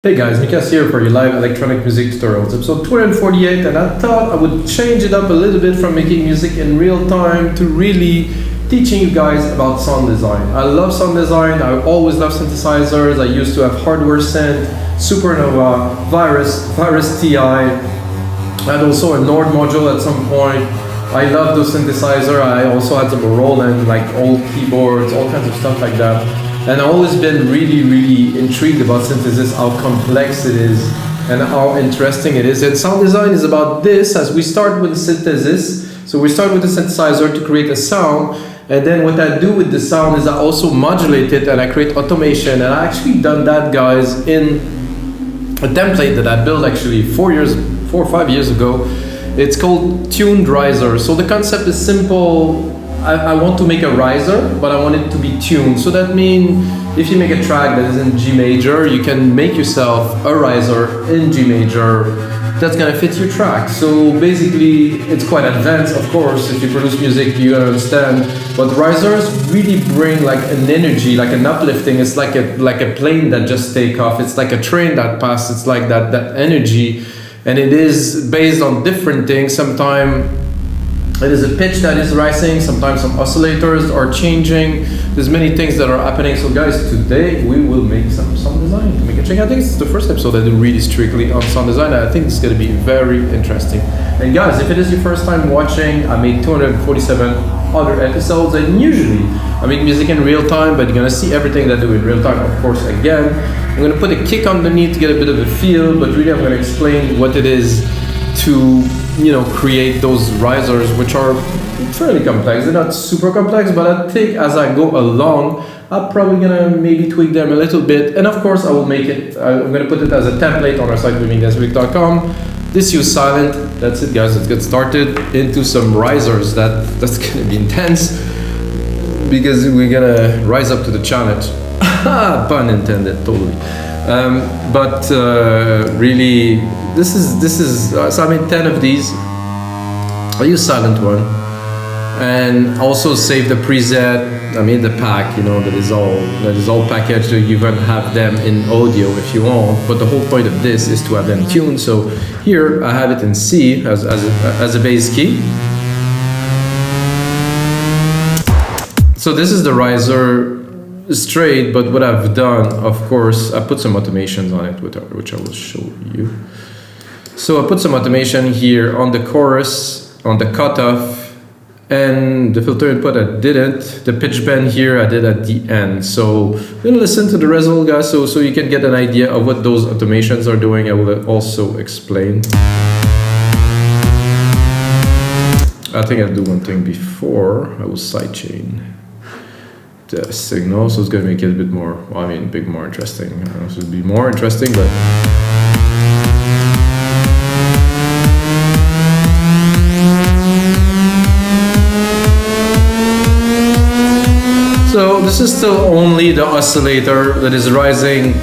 Hey guys, Mikas here for your live electronic music tutorials, episode 248, and I thought I would change it up a little bit from making music in real time to really teaching you guys about sound design. I love sound design, I always love synthesizers. I used to have hardware synth, Supernova, Virus TI, and also a Nord module at some point. I love those synthesizers. I also had some Roland, like old keyboards, all kinds of stuff like that. And I've always been really intrigued about synthesis, how complex it is and how interesting it is. And sound design is about this, as we start with synthesis. So we start with the synthesizer to create a sound, and then what I do with the sound is I also modulate it and I create automation. And I actually done that, guys, in a template that I built actually 4 or 5 years ago. It's called tuned riser. So the concept is simple. I want to make a riser, but I want it to be tuned. So that means if you make a track that is in G major, you can make yourself a riser in G major that's gonna fit your track. So basically, it's quite advanced, of course. If you produce music, you understand. But risers really bring like an energy, like an uplifting. It's like a plane that just take off. It's like a train that passes. It's like that energy, and it is based on different things. Sometimes it is a pitch that is rising, sometimes some oscillators are changing. There's many things that are happening. So guys, today we will make some sound design to make a change. I think it's the first episode I do really strictly on sound design. I think it's gonna be very interesting. And guys, if it is your first time watching, I made 247 other episodes, and usually I make music in real time, but you're gonna see everything that I do in real time. Of course, again, I'm gonna put a kick underneath to get a bit of a feel, but really I'm gonna explain what it is to create those risers, which are fairly complex. They're not super complex, but I think as I go along, I'm probably gonna maybe tweak them a little bit. And of course, I will make it, I'm gonna put it as a template on our site, livingdanceweek.com. This use silent. That's it, guys. Let's get started into some risers. That's gonna be intense because we're gonna rise up to the challenge. Pun intended, totally. Really, this is so I made 10 of these. I use silent one, and also save the preset. I made the pack, that is all packaged. So you can have them in audio if you want, but the whole point of this is to have them tuned. So here I have it in C as a bass key. So this is the riser straight, but what I've done, of course, I put some automations on it, which I will show you. So I put some automation here on the chorus, on the cutoff, and the filter input I didn't. The pitch bend here I did at the end. So we're gonna listen to the result, guys, so you can get an idea of what those automations are doing. I will also explain. I think I'll do one thing before. I will sidechain the signal, so it's going to make it a bit more, bit more interesting. So it'll be more interesting, but so this is still only the oscillator that is rising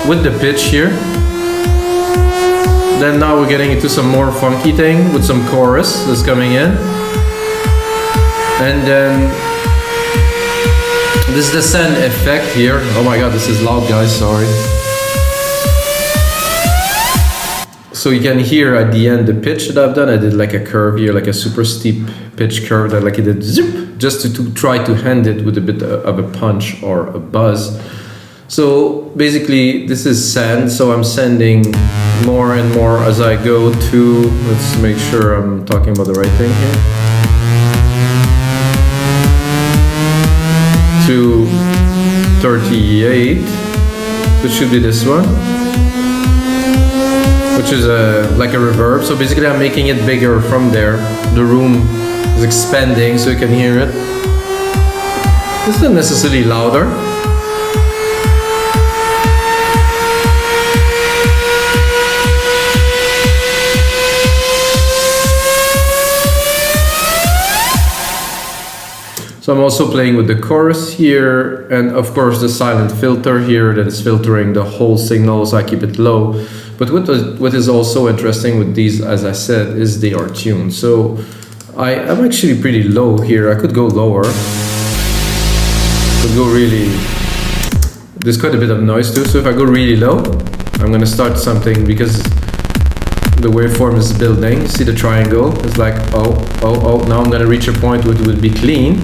with the pitch here. Then now we're getting into some more funky thing with some chorus that's coming in, and then this is the send effect here. Oh my god, this is loud, guys, sorry. So you can hear at the end the pitch that I've done. I did like a curve here, like a super steep pitch curve that like it did zip, just to try to hand it with a bit of a punch or a buzz. So basically this is send, so I'm sending more and more as I go to, let's make sure I'm talking about the right thing here. To 38, which should be this one, which is like a reverb. So basically I'm making it bigger from there. The room is expanding so you can hear it. It's not necessarily louder. So I'm also playing with the chorus here, and of course the silent filter here that is filtering the whole signal, so I keep it low. But what is also interesting with these, as I said, is they are tuned. So I'm actually pretty low here. I could go lower. Could go really. There's quite a bit of noise too. So if I go really low, I'm gonna start something because the waveform is building. See the triangle? It's like, oh, now I'm gonna reach a point where it will be clean.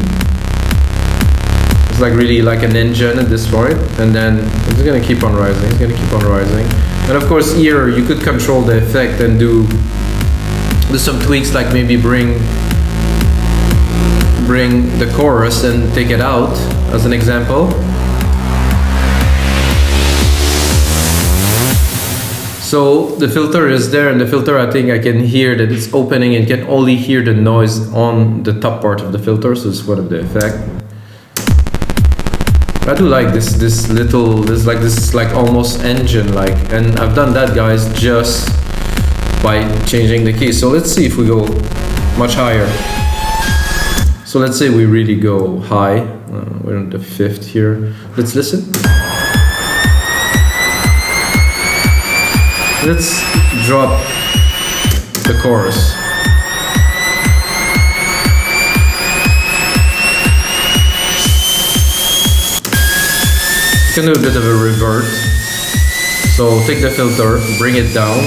It's like really like an engine at this point, and then it's gonna keep on rising, it's gonna keep on rising. And of course here, you could control the effect and do some tweaks, like maybe bring the chorus and take it out, as an example. So the filter is there, and the filter, I think I can hear that it's opening and can only hear the noise on the top part of the filter, so it's one of the effect. I do like this like almost engine like, and I've done that, guys, just by changing the key. So let's see if we go much higher. So let's say we really go high. We're on the 5th here. Let's listen. Let's drop the chorus. You can do a bit of a revert. So take the filter, bring it down,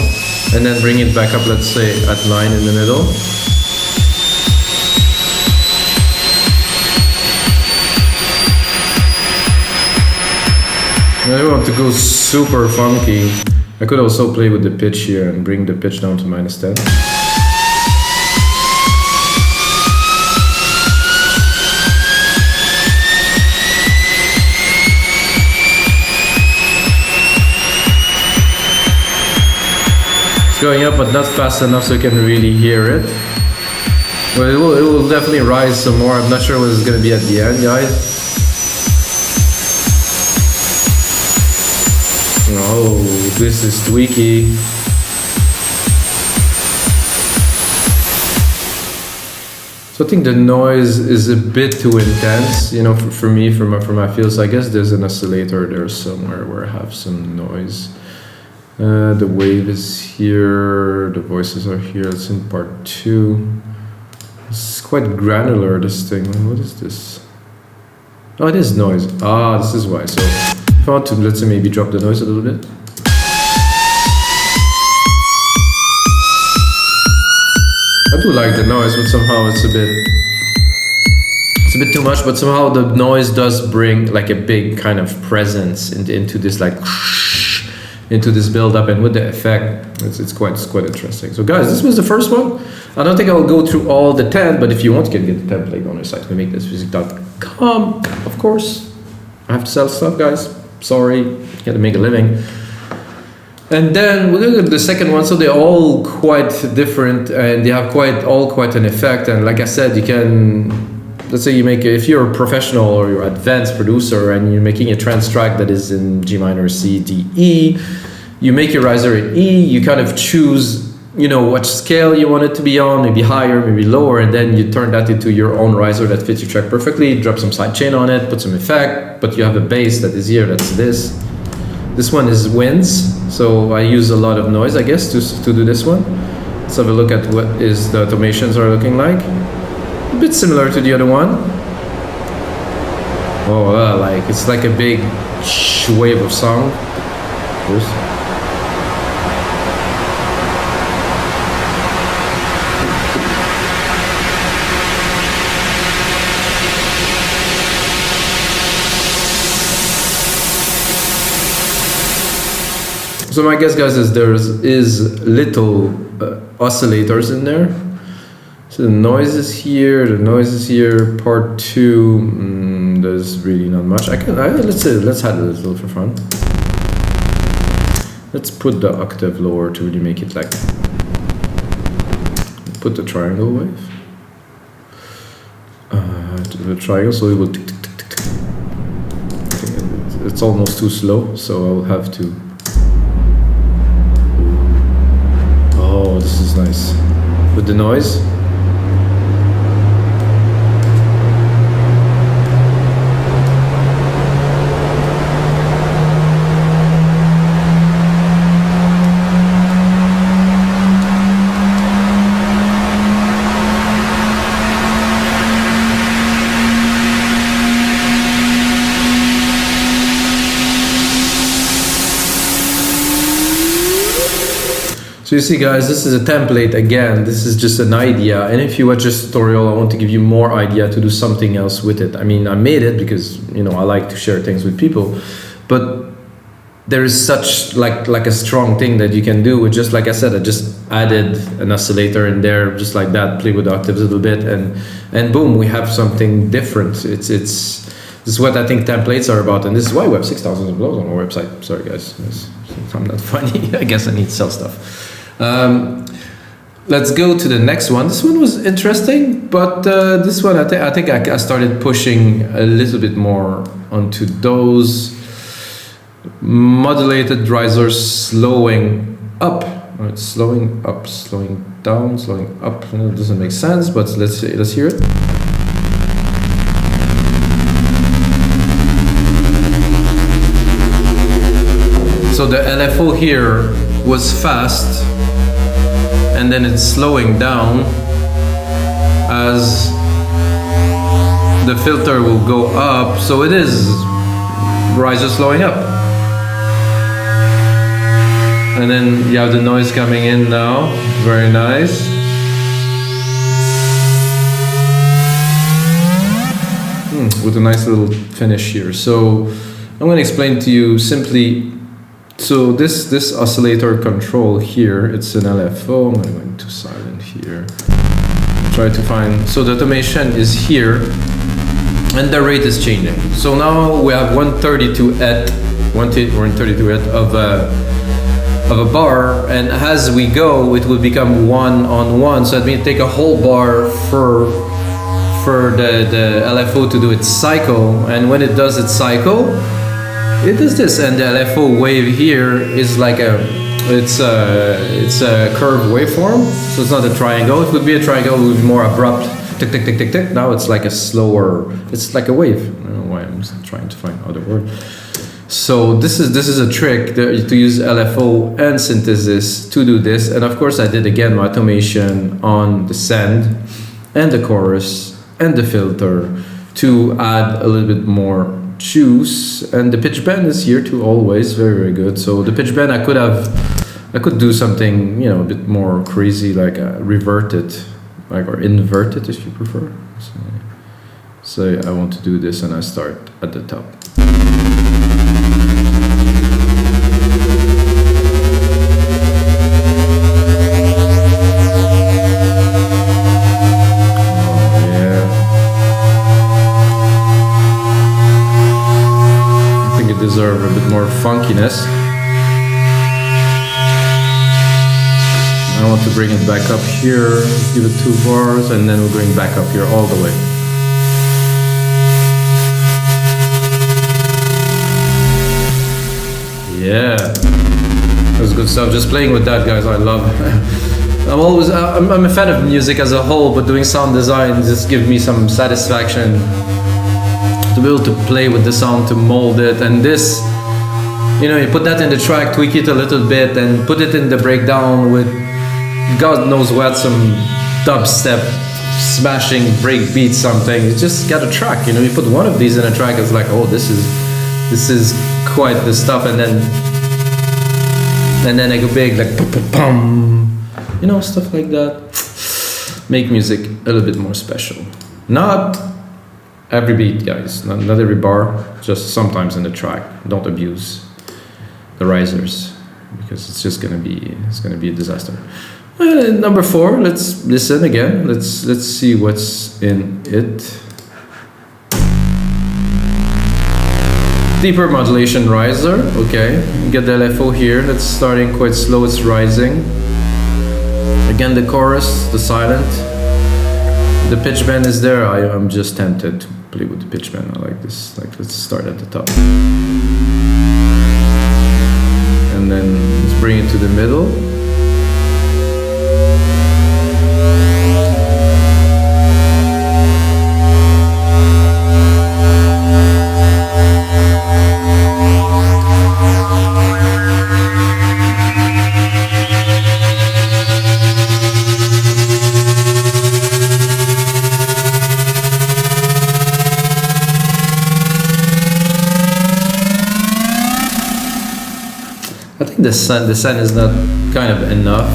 and then bring it back up, let's say at 9 in the middle. And I want to go super funky. I could also play with the pitch here and bring the pitch down to -10. It's going up, but not fast enough so you can really hear it. But it will definitely rise some more. I'm not sure what it's going to be at the end, guys. Oh, this is tweaky. So I think the noise is a bit too intense, you know, for me, for my feel. So I guess there's an oscillator there somewhere where I have some noise. The wave is here, the voices are here. It's in part 2. It's quite granular, this thing. What is this? Oh, it is noise. Ah, this is why. So if I want to, let's say, maybe drop the noise a little bit. I do like the noise, but somehow it's a bit too much, but somehow the noise does bring like a big kind of presence into this, like into this build up, and with the effect, it's quite interesting. So guys, this was the first one. I don't think I'll go through all the 10, but if you want, you can get the template on our site, wemakethismusic.com. Of course, I have to sell stuff, guys. Sorry, gotta make a living. And then we're gonna do the second one. So they're all quite different, and they have quite an effect. And like I said, you can, let's say you make, if you're a professional or you're an advanced producer and you're making a trance track that is in G minor, C, D, E, you make your riser in E, you kind of choose, you know, what scale you want it to be on, maybe higher, maybe lower, and then you turn that into your own riser that fits your track perfectly, drop some sidechain on it, put some effect, but you have a bass that is here, that's this. This one is winds, so I use a lot of noise, I guess, to do this one. Let's have a look at what is the automations are looking like. A bit similar to the other one. Oh, like it's like a big wave of sound. So my guess, guys, is there is little oscillators in there. So the noise is here, the noise is here. Part 2, there's really not much. Let's add a little for fun. Let's put the octave lower to really make it like. Put the triangle wave. To the triangle, so it will. Tick, tick, tick, tick, tick. It's almost too slow, so I'll have to. Oh, this is nice. With the noise. So you see guys, this is a template again, this is just an idea, and if you watch this tutorial I want to give you more idea to do something else with it. I mean, I made it because, you know, I like to share things with people, but there is such like a strong thing that you can do with, just like I said, I just added an oscillator in there, just like that, play with octaves a little bit, and boom, we have something different. This is what I think templates are about, and this is why we have 6,000 uploads on our website. Sorry guys, I'm not funny. I guess I need to sell stuff. Let's go to the next one. This one was interesting, but this one I think I started pushing a little bit more onto those modulated risers, slowing up. It's slowing up, slowing down, slowing up. It doesn't make sense, but let's hear it. So the LFO here was fast, and then it's slowing down as the filter will go up. So it is riser slowing up. And then you have the noise coming in now. Very nice. With a nice little finish here. So I'm going to explain to you simply. So this oscillator control here, it's an LFO. I'm going to go into silent here. Try to find, so the automation is here and the rate is changing. So now we have 132 at 132 at of a bar, and as we go it will become 1 on 1. So that means take a whole bar for the LFO to do its cycle, and when it does its cycle, it does this, and the LFO wave here is like it's a curved waveform, so it's not a triangle. It would be a triangle with more abrupt tick tick tick tick tick. Now it's like a slower, it's like a wave. I don't know why I'm trying to find other word. So this is a trick to use LFO and synthesis to do this, and of course I did again my automation on the send and the chorus and the filter to add a little bit more juice, and the pitch bend is here too, always very good. So the pitch bend I could do something, you know, a bit more crazy, like revert it, like, or invert it if you prefer. So I want to do this, and I start at the top. Deserve a bit more funkiness. I want to bring it back up here, give it 2 bars, and then we're going back up here all the way. Yeah, that's good stuff. Just playing with that, guys, I love. I'm a fan of music as a whole, but doing sound design just gives me some satisfaction to be able to play with the sound, to mold it. And this, you know, you put that in the track, tweak it a little bit, and put it in the breakdown with God knows what, some dubstep, smashing break beat, something. You just got a track, you know, you put one of these in a track, it's like, oh, this is quite the stuff. And then I go big, like pum, you know, stuff like that. Make music a little bit more special. Not every beat, guys, not every bar, just sometimes in the track. Don't abuse the risers, because it's just gonna be a disaster. Number 4, let's listen again. Let's see what's in it. Deeper modulation riser. Okay, get the LFO here. That's starting quite slow. It's rising. Again, the chorus, the silent. The pitch bend is there. I'm just tempted to play with the pitch bend. I like this. Like, let's start at the top, and then let's bring it to the middle. The sun is not kind of enough.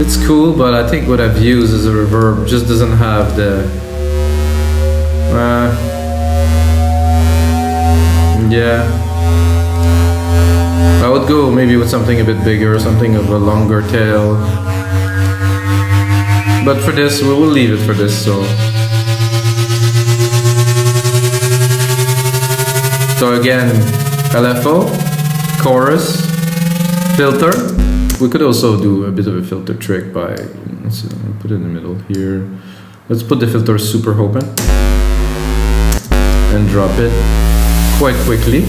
It's cool, but I think what I've used as a reverb just doesn't have the yeah, I would go maybe with something a bit bigger, something of a longer tail, but for this we will leave it for this. So again, LFO, chorus, filter. We could also do a bit of a filter trick by, let's put it in the middle here. Let's put the filter super open and drop it quite quickly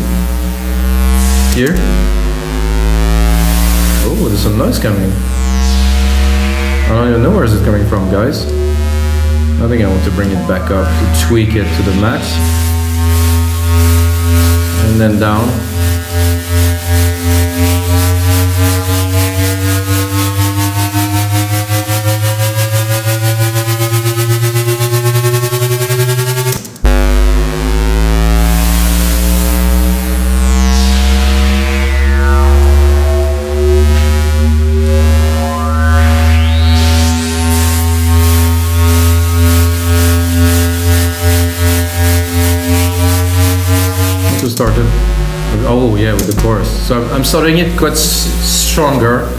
here. Oh, there's some noise coming. I don't even know where is it coming from, guys. I think I want to bring it back up to tweak it to the max. And then down. Started. Oh yeah, with the chorus. So I'm starting it quite stronger.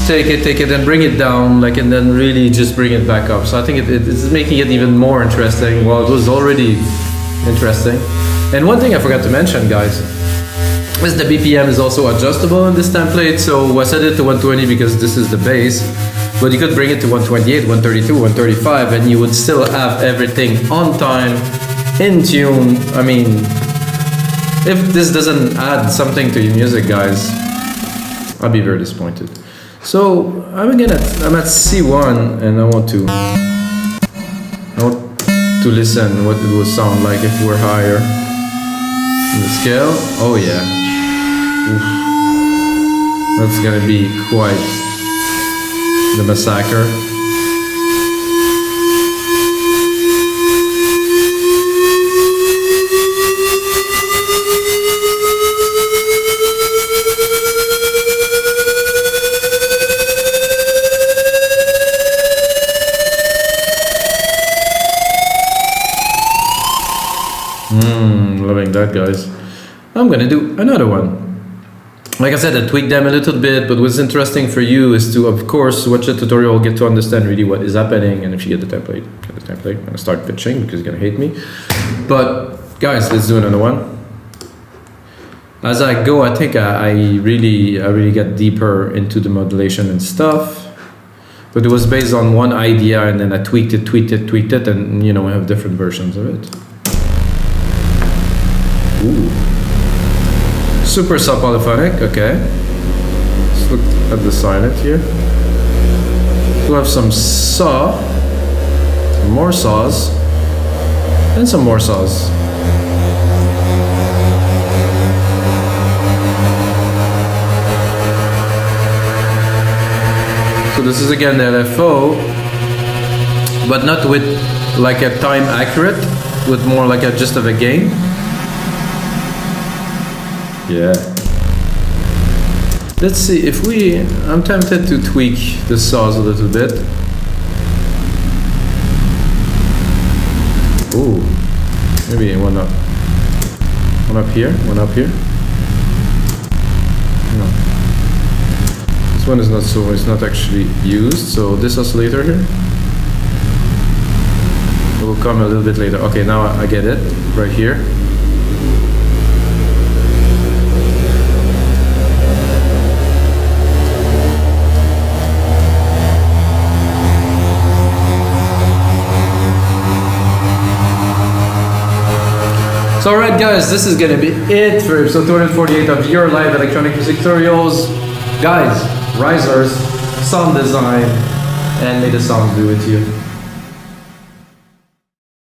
Take it and bring it down, like, and then really just bring it back up. So I think it's making it even more interesting. Well, it was already interesting. And one thing I forgot to mention, guys, is the BPM is also adjustable in this template. So I set it to 120 because this is the bass, but you could bring it to 128, 132, 135, and you would still have everything on time, in tune. I mean, if this doesn't add something to your music, guys, I'll be very disappointed. So I'm at C1, and I want to listen what it will sound like if we're higher in the scale. Oh yeah, oof. That's gonna be quite the massacre. Loving that, guys. I'm gonna do another one. Like I said, I tweaked them a little bit, but what's interesting for you is to, of course, watch the tutorial, get to understand really what is happening, and if you get the template, I'm gonna start pitching because you're gonna hate me. But guys, let's do another one. As I go, I think I really get deeper into the modulation and stuff. But it was based on one idea, and then I tweaked it, and you know, I have different versions of it. Ooh. Super sub polyphonic, okay. Let's look at the silent here. We'll have some saw, some more saws, and some more saws. So this is again the LFO, but not with like a time accurate, with more like a just of a gain. Yeah. Let's see if I'm tempted to tweak the saws a little bit. Ooh, maybe one up here. No, this one is not it's not actually used. So this oscillator here will come a little bit later. Okay, now I get it right here. So alright guys, this is gonna be it for episode 248 of your live electronic music tutorials. Guys, risers, sound design, and may the sound be with you.